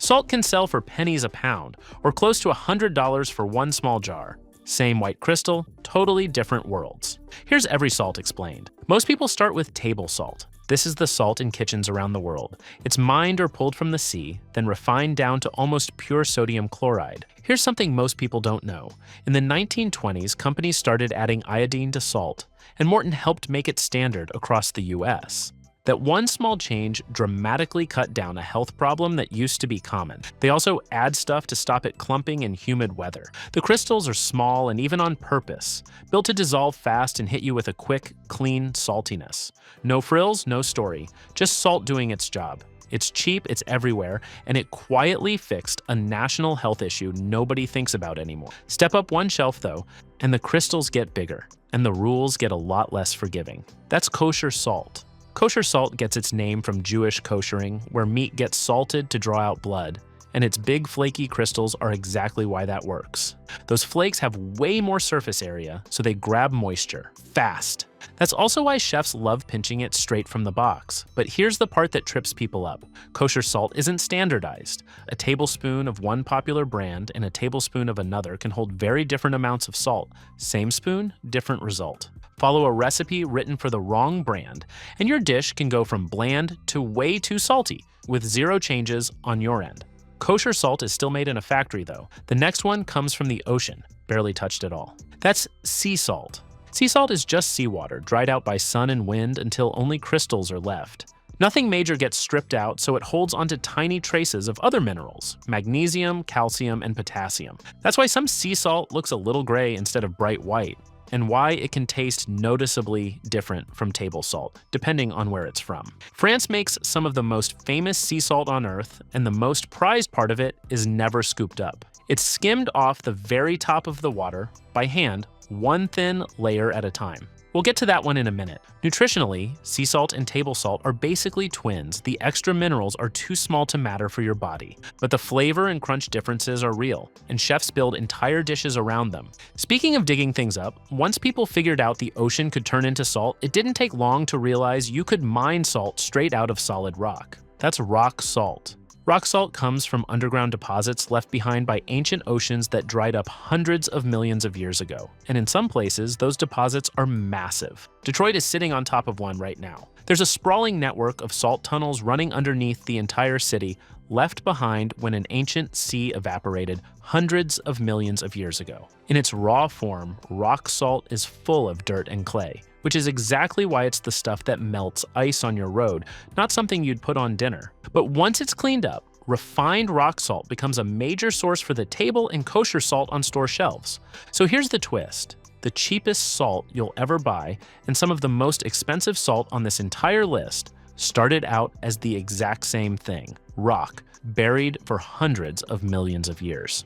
Salt can sell for pennies a pound, or close to $100 for one small jar. Same white crystal, totally different worlds. Here's every salt explained. Most people start with table salt. This is the salt in kitchens around the world. It's mined or pulled from the sea, then refined down to almost pure sodium chloride. Here's something most people don't know. In the 1920s, companies started adding iodine to salt, and Morton helped make it standard across the US. That one small change dramatically cut down a health problem that used to be common. They also add stuff to stop it clumping in humid weather. The crystals are small and even on purpose, built to dissolve fast and hit you with a quick, clean saltiness. No frills, no story, just salt doing its job. It's cheap, it's everywhere, and it quietly fixed a national health issue nobody thinks about anymore. Step up one shelf though, and the crystals get bigger, and the rules get a lot less forgiving. That's kosher salt. Kosher salt gets its name from Jewish koshering, where meat gets salted to draw out blood, and its big flaky crystals are exactly why that works. Those flakes have way more surface area, so they grab moisture, fast. That's also why chefs love pinching it straight from the box. But here's the part that trips people up. Kosher salt isn't standardized. A tablespoon of one popular brand and a tablespoon of another can hold very different amounts of salt. Same spoon, different result. Follow a recipe written for the wrong brand, and your dish can go from bland to way too salty, with zero changes on your end. Kosher salt is still made in a factory though. The next one comes from the ocean, barely touched at all. That's sea salt. Sea salt is just seawater, dried out by sun and wind until only crystals are left. Nothing major gets stripped out, so it holds onto tiny traces of other minerals, magnesium, calcium, and potassium. That's why some sea salt looks a little gray instead of bright white, and why it can taste noticeably different from table salt, depending on where it's from. France makes some of the most famous sea salt on Earth, and the most prized part of it is never scooped up. It's skimmed off the very top of the water by hand, one thin layer at a time. We'll get to that one in a minute. Nutritionally, sea salt and table salt are basically twins. The extra minerals are too small to matter for your body, but the flavor and crunch differences are real, and chefs build entire dishes around them. Speaking of digging things up, once people figured out the ocean could turn into salt, it didn't take long to realize you could mine salt straight out of solid rock. That's rock salt. Rock salt comes from underground deposits left behind by ancient oceans that dried up hundreds of millions of years ago. And in some places, those deposits are massive. Detroit is sitting on top of one right now. There's a sprawling network of salt tunnels running underneath the entire city, left behind when an ancient sea evaporated hundreds of millions of years ago. In its raw form, rock salt is full of dirt and clay, which is exactly why it's the stuff that melts ice on your road, not something you'd put on dinner. But once it's cleaned up, refined rock salt becomes a major source for the table and kosher salt on store shelves. So here's the twist. The cheapest salt you'll ever buy, and some of the most expensive salt on this entire list, started out as the exact same thing, rock, buried for hundreds of millions of years.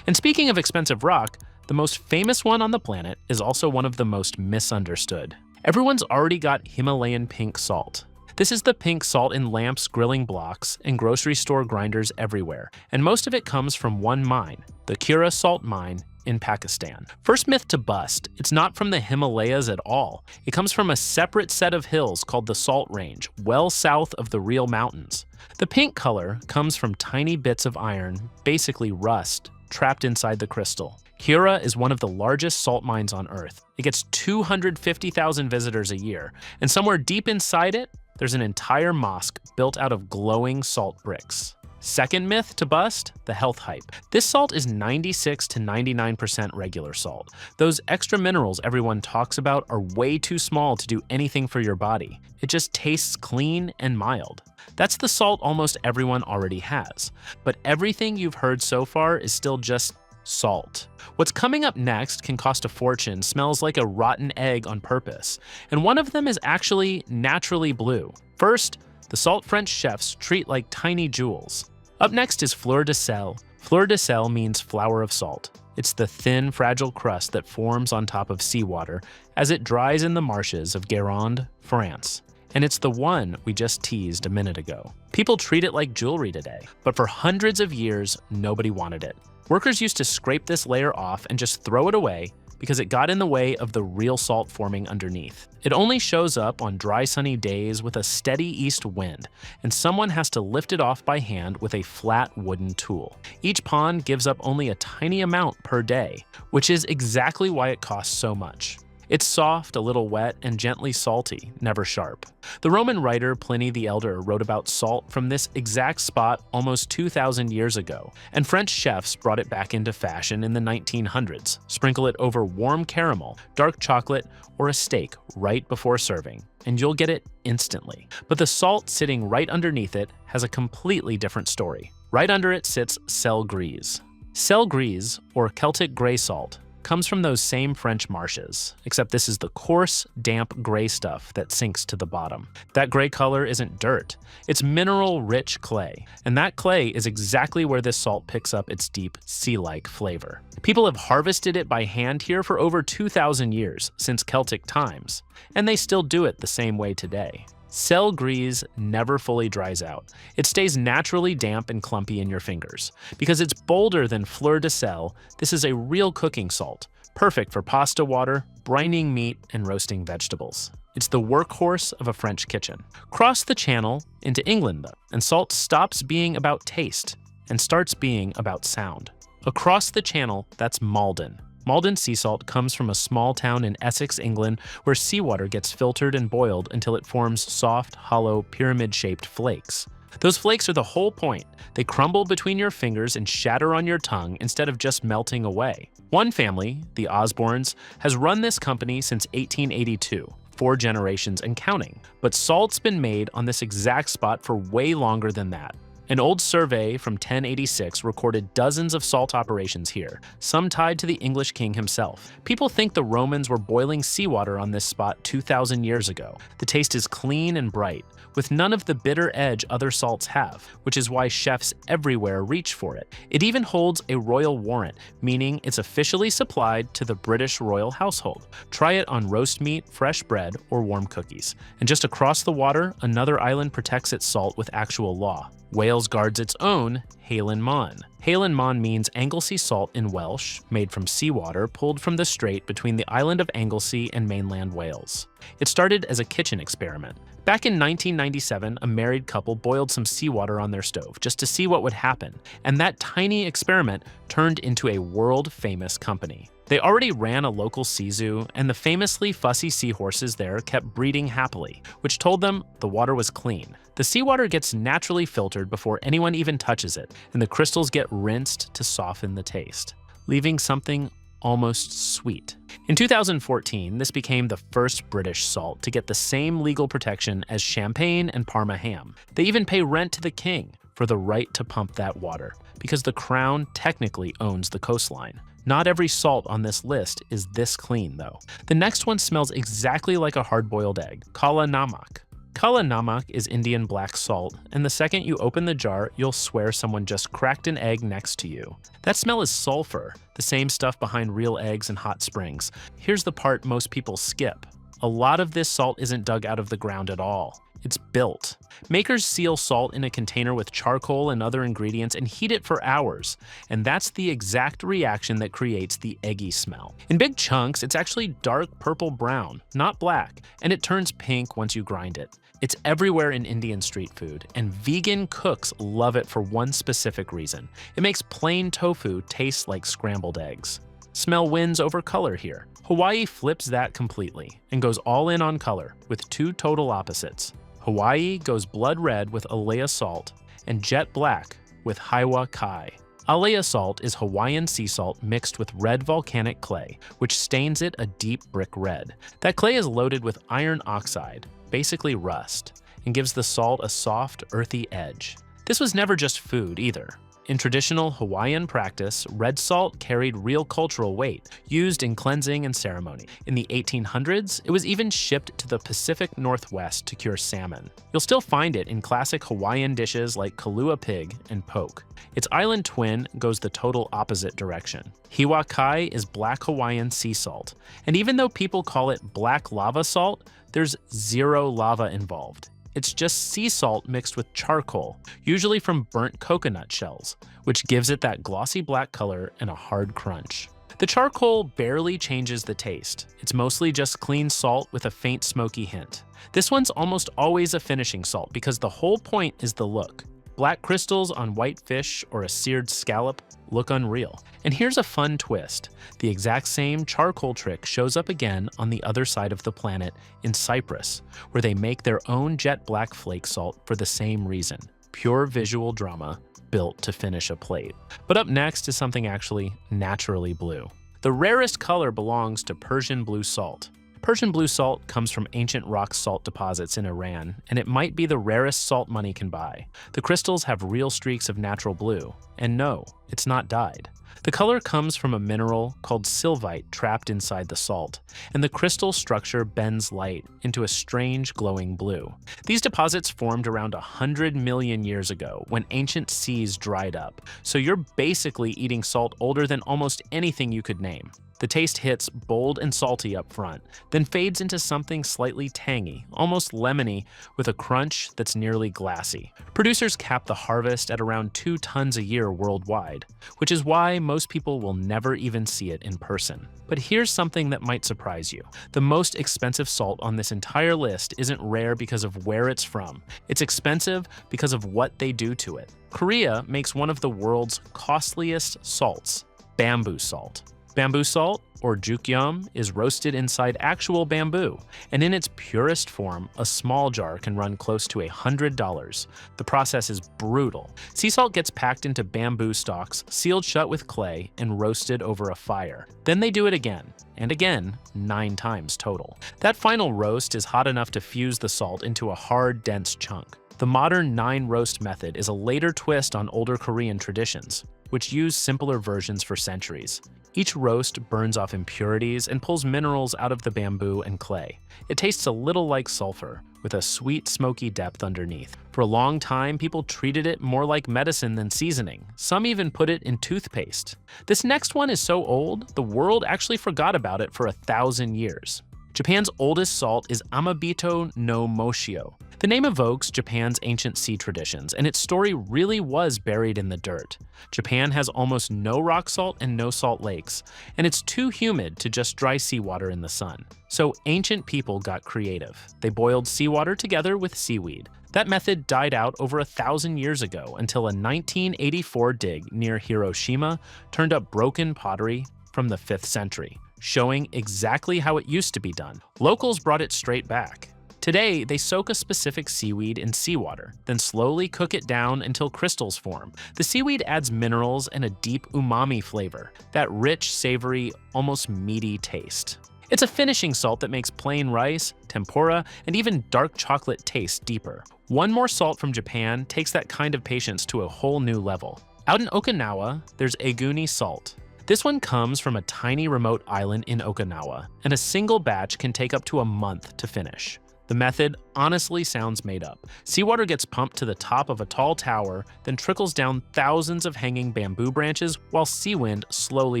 And speaking of expensive rock, the most famous one on the planet is also one of the most misunderstood. Everyone's already got Himalayan pink salt. This is the pink salt in lamps, grilling blocks, and grocery store grinders everywhere, and most of it comes from one mine, the Kura salt mine in Pakistan. First myth to bust, it's not from the Himalayas at all. It comes from a separate set of hills called the Salt Range, well south of the real mountains. The pink color comes from tiny bits of iron, basically rust, trapped inside the crystal. Kura is one of the largest salt mines on Earth. It gets 250,000 visitors a year, and somewhere deep inside it, there's an entire mosque built out of glowing salt bricks. Second myth to bust, the health hype. This salt is 96 to 99% regular salt. Those extra minerals everyone talks about are way too small to do anything for your body. It just tastes clean and mild. That's the salt almost everyone already has. But everything you've heard so far is still just salt. What's coming up next can cost a fortune, smells like a rotten egg on purpose, and one of them is actually naturally blue. First, the salt French chefs treat like tiny jewels. Up next is fleur de sel. Fleur de sel means flour of salt. It's the thin, fragile crust that forms on top of seawater as it dries in the marshes of Gironde, France. And it's the one we just teased a minute ago. People treat it like jewelry today, but for hundreds of years, nobody wanted it. Workers used to scrape this layer off and just throw it away because it got in the way of the real salt forming underneath. It only shows up on dry sunny days with a steady east wind, and someone has to lift it off by hand with a flat wooden tool. Each pond gives up only a tiny amount per day, which is exactly why it costs so much. It's soft, a little wet, and gently salty, never sharp. The Roman writer Pliny the Elder wrote about salt from this exact spot almost 2,000 years ago, and French chefs brought it back into fashion in the 1900s. Sprinkle it over warm caramel, dark chocolate, or a steak right before serving, and you'll get it instantly. But the salt sitting right underneath it has a completely different story. Right under it sits sel grise. Sel grise, or Celtic gray salt, comes from those same French marshes, except this is the coarse, damp gray stuff that sinks to the bottom. That gray color isn't dirt, it's mineral-rich clay, and that clay is exactly where this salt picks up its deep, sea-like flavor. People have harvested it by hand here for over 2,000 years, since Celtic times, and they still do it the same way today. Sel grise never fully dries out. It stays naturally damp and clumpy in your fingers. Because it's bolder than fleur de sel, this is a real cooking salt, perfect for pasta water, brining meat, and roasting vegetables. It's the workhorse of a French kitchen. Cross the channel into England, though, and salt stops being about taste and starts being about sound. Across the channel, that's Maldon. Maldon sea salt comes from a small town in Essex, England, where seawater gets filtered and boiled until it forms soft, hollow, pyramid-shaped flakes. Those flakes are the whole point. They crumble between your fingers and shatter on your tongue instead of just melting away. One family, the Osbornes, has run this company since 1882, 4 generations and counting. But salt's been made on this exact spot for way longer than that. An old survey from 1086 recorded dozens of salt operations here, some tied to the English king himself. People think the Romans were boiling seawater on this spot 2,000 years ago. The taste is clean and bright, with none of the bitter edge other salts have, which is why chefs everywhere reach for it. It even holds a royal warrant, meaning it's officially supplied to the British royal household. Try it on roast meat, fresh bread, or warm cookies. And just across the water, another island protects its salt with actual law. Wales guards its own Halen Mon. Halen Mon means Anglesey salt in Welsh, made from seawater pulled from the strait between the island of Anglesey and mainland Wales. It started as a kitchen experiment. Back in 1997, a married couple boiled some seawater on their stove just to see what would happen, and that tiny experiment turned into a world-famous company. They already ran a local sea zoo, and the famously fussy seahorses there kept breeding happily, which told them the water was clean. The seawater gets naturally filtered before anyone even touches it, and the crystals get rinsed to soften the taste, leaving something almost sweet. In 2014, this became the first British salt to get the same legal protection as champagne and Parma ham. They even pay rent to the king for the right to pump that water, because the crown technically owns the coastline. Not every salt on this list is this clean, though. The next one smells exactly like a hard-boiled egg, Kala Namak. Kala Namak is Indian black salt, and the second you open the jar, you'll swear someone just cracked an egg next to you. That smell is sulfur, the same stuff behind real eggs and hot springs. Here's the part most people skip. A lot of this salt isn't dug out of the ground at all. It's built. Makers seal salt in a container with charcoal and other ingredients and heat it for hours, and that's the exact reaction that creates the eggy smell. In big chunks, it's actually dark purple-brown, not black, and it turns pink once you grind it. It's everywhere in Indian street food, and vegan cooks love it for one specific reason. It makes plain tofu taste like scrambled eggs. Smell wins over color here. Hawaii flips that completely and goes all in on color with 2 total opposites. Hawaii goes blood red with Alea salt and jet black with Hiwa Kai. Alea salt is Hawaiian sea salt mixed with red volcanic clay, which stains it a deep brick red. That clay is loaded with iron oxide, basically rust, and gives the salt a soft, earthy edge. This was never just food either. In traditional Hawaiian practice, red salt carried real cultural weight, used in cleansing and ceremony. In the 1800s, it was even shipped to the Pacific Northwest to cure salmon. You'll still find it in classic Hawaiian dishes like kalua pig and poke. Its island twin goes the total opposite direction. Hiwa Kai is black Hawaiian sea salt, and even though people call it black lava salt, there's zero lava involved. It's just sea salt mixed with charcoal, usually from burnt coconut shells, which gives it that glossy black color and a hard crunch. The charcoal barely changes the taste. It's mostly just clean salt with a faint smoky hint. This one's almost always a finishing salt because the whole point is the look. Black crystals on white fish or a seared scallop look unreal. And here's a fun twist. The exact same charcoal trick shows up again on the other side of the planet in Cyprus, where they make their own jet black flake salt for the same reason. Pure visual drama built to finish a plate. But up next is something actually naturally blue. The rarest color belongs to Persian blue salt. Persian blue salt comes from ancient rock salt deposits in Iran, and it might be the rarest salt money can buy. The crystals have real streaks of natural blue, and no, it's not dyed. The color comes from a mineral called sylvite trapped inside the salt, and the crystal structure bends light into a strange glowing blue. These deposits formed around 100 million years ago when ancient seas dried up, so you're basically eating salt older than almost anything you could name. The taste hits bold and salty up front, then fades into something slightly tangy, almost lemony, with a crunch that's nearly glassy. Producers cap the harvest at around 2 tons a year worldwide, which is why most people will never even see it in person. But here's something that might surprise you. The most expensive salt on this entire list isn't rare because of where it's from. It's expensive because of what they do to it. Korea makes one of the world's costliest salts, bamboo salt. Bamboo salt, or jukyeom, is roasted inside actual bamboo, and in its purest form, a small jar can run close to $100. The process is brutal. Sea salt gets packed into bamboo stalks, sealed shut with clay, and roasted over a fire. Then they do it again, and again, 9 times total. That final roast is hot enough to fuse the salt into a hard, dense chunk. The modern 9-roast method is a later twist on older Korean traditions, which use simpler versions for centuries. Each roast burns off impurities and pulls minerals out of the bamboo and clay. It tastes a little like sulfur, with a sweet, smoky depth underneath. For a long time, people treated it more like medicine than seasoning. Some even put it in toothpaste. This next one is so old, the world actually forgot about it for 1,000 years. Japan's oldest salt is Amabito no Moshio. The name evokes Japan's ancient sea traditions, and its story really was buried in the dirt. Japan has almost no rock salt and no salt lakes, and it's too humid to just dry seawater in the sun. So ancient people got creative. They boiled seawater together with seaweed. That method died out over 1,000 years ago until a 1984 dig near Hiroshima turned up broken pottery from the 5th century, showing exactly how it used to be done. Locals brought it straight back. Today, they soak a specific seaweed in seawater, then slowly cook it down until crystals form. The seaweed adds minerals and a deep umami flavor, that rich, savory, almost meaty taste. It's a finishing salt that makes plain rice, tempura, and even dark chocolate taste deeper. One more salt from Japan takes that kind of patience to a whole new level. Out in Okinawa, there's Eguni salt. This one comes from a tiny remote island in Okinawa, and a single batch can take up to a month to finish. The method honestly sounds made up. Seawater gets pumped to the top of a tall tower, then trickles down thousands of hanging bamboo branches while sea wind slowly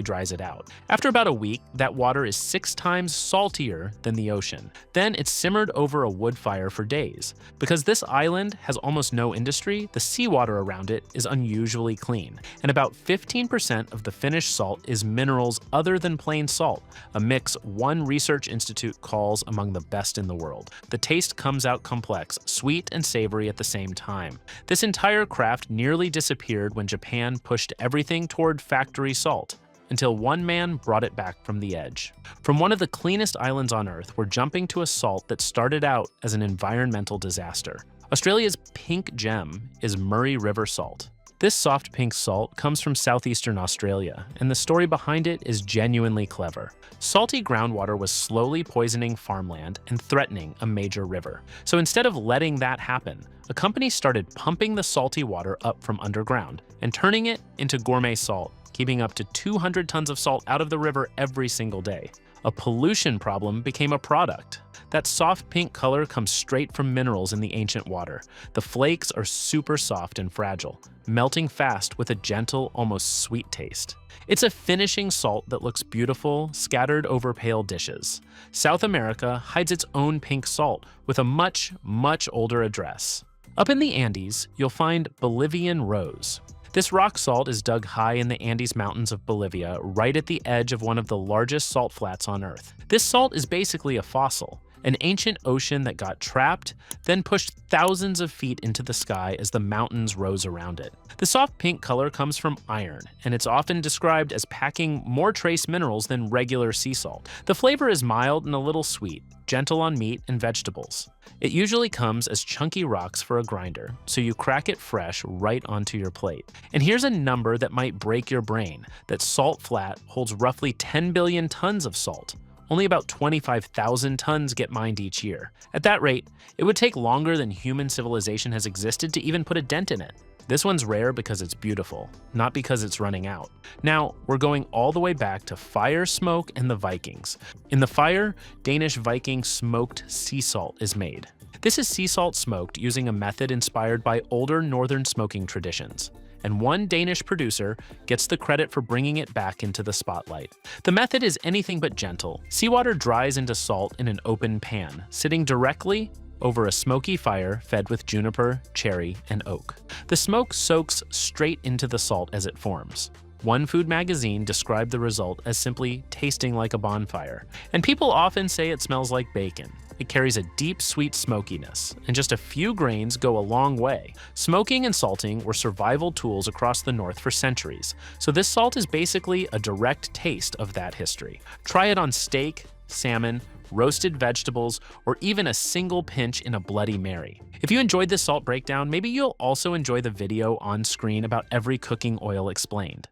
dries it out. After about a week, that water is 6 times saltier than the ocean. Then it's simmered over a wood fire for days. Because this island has almost no industry, the seawater around it is unusually clean, and about 15% of the finished salt is minerals other than plain salt, a mix one research institute calls among the best in the world. The taste comes out complex, sweet and savory at the same time. This entire craft nearly disappeared when Japan pushed everything toward factory salt, until one man brought it back from the edge. From one of the cleanest islands on Earth, we're jumping to a salt that started out as an environmental disaster. Australia's pink gem is Murray River salt. This soft pink salt comes from southeastern Australia, and the story behind it is genuinely clever. Salty groundwater was slowly poisoning farmland and threatening a major river. So instead of letting that happen, a company started pumping the salty water up from underground and turning it into gourmet salt, keeping up to 200 tons of salt out of the river every single day. A pollution problem became a product. That soft pink color comes straight from minerals in the ancient water. The flakes are super soft and fragile, melting fast with a gentle, almost sweet taste. It's a finishing salt that looks beautiful, scattered over pale dishes. South America hides its own pink salt with a much, much older address. Up in the Andes, you'll find Bolivian rose. This rock salt is dug high in the Andes Mountains of Bolivia, right at the edge of one of the largest salt flats on Earth. This salt is basically a fossil, an ancient ocean that got trapped, then pushed thousands of feet into the sky as the mountains rose around it. The soft pink color comes from iron, and it's often described as packing more trace minerals than regular sea salt. The flavor is mild and a little sweet, gentle on meat and vegetables. It usually comes as chunky rocks for a grinder, so you crack it fresh right onto your plate. And here's a number that might break your brain, that Salt Flat holds roughly 10 billion tons of salt. Only about 25,000 tons get mined each year. At that rate, it would take longer than human civilization has existed to even put a dent in it. This one's rare because it's beautiful, not because it's running out. Now, we're going all the way back to fire, smoke, and the Vikings. In the fire, Danish Viking smoked sea salt is made. This is sea salt smoked using a method inspired by older northern smoking traditions, and one Danish producer gets the credit for bringing it back into the spotlight. The method is anything but gentle. Seawater dries into salt in an open pan, sitting directly over a smoky fire fed with juniper, cherry, and oak. The smoke soaks straight into the salt as it forms. One food magazine described the result as simply tasting like a bonfire, and people often say it smells like bacon. It carries a deep, sweet smokiness, and just a few grains go a long way. Smoking and salting were survival tools across the North for centuries, so this salt is basically a direct taste of that history. Try it on steak, salmon, roasted vegetables, or even a single pinch in a Bloody Mary. If you enjoyed this salt breakdown, maybe you'll also enjoy the video on screen about every cooking oil explained.